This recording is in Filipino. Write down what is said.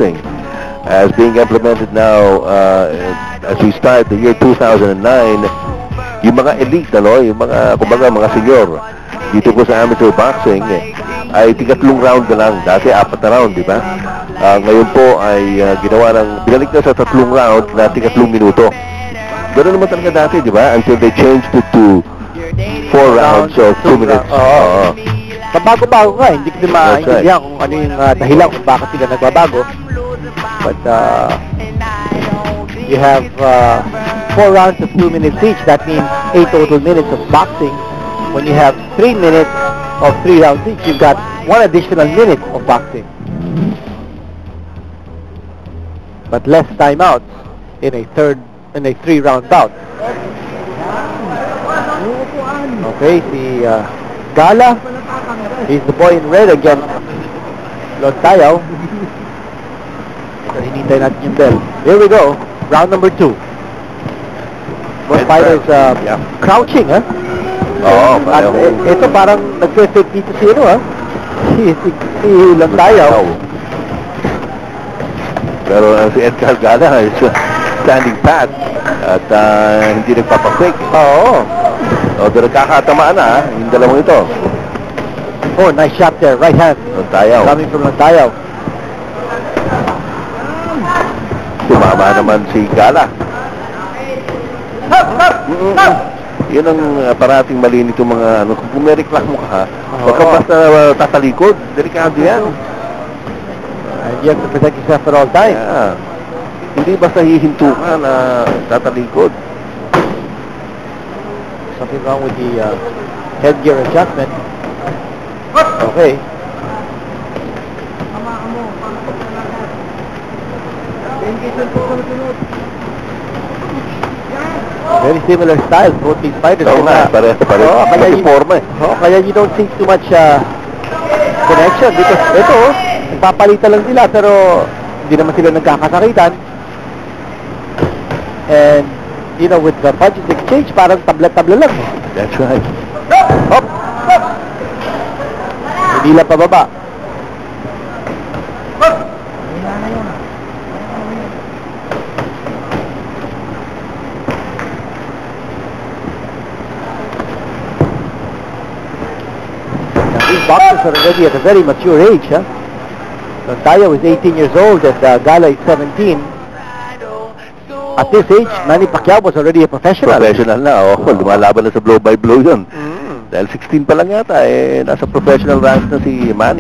boxing as being implemented now as we start the year 2009. Yung mga elite, yung mga, kumbaga, mga senior dito po sa amateur boxing ay tigatlong round na lang. Dati 4 na round, di ba? Ngayon po ay ginawa ng, binalik na sa 3 round na tigatlong minuto. Ganoon naman talaga dati, di ba? Until they changed it to 4 rounds of 2 minutes. Oo. Pabago-bago ka, hindi ko maintindihan kung ano yung dahilan kung bakit sila nagbabago. But you have 4 rounds of 2 minutes each. That means 8 total minutes of boxing. When you have 3 minutes of 3 rounds each, you've got 1 additional minute of boxing. But less timeouts in a 3-round bout. Okay, si Gala, he's the boy in red against Lontayaw. Ito, hinintay natin yung bell. Here we go, round number 2. Both fighters crouching, ha? Oo, ito parang nag-fake dito si si Lontayaw. Pero si Edgar Gala is standing pat at hindi nagpapafake. Oo. Pero nagkakatamaan na yung dalawang ito. Oh, nice shot there, right hand. Lontayaw. Coming from Lontayaw. Tumama naman si Gala. Yun ang parating mali nito mga kung may reklamo ka, wag ka basta tatalikod. Delikado yan. And you have to protect yourself at all times. Yeah. Hindi basta hihinto ka na tatalikod. Something wrong with the headgear adjustment. Okay. Very similar styles, both these fighters. Oo nga, pareho. Kaya you don't see too much connection because ito, nagpapalitan lang sila pero hindi naman sila nagkakasakitan. And you know, with the punches exchange, parang tabla-tabla lang. That's right. Hop! Hindi lang pababa. Now, these boxers are already at a very mature age, huh? Lontayaw is 18 years old and Gala is 17. At this age, Manny Pacquiao was already a professional. Professional na, lumalaban na sa blow by blow yun. Dahil 16 pa lang yata, nasa professional ranks na si Manny.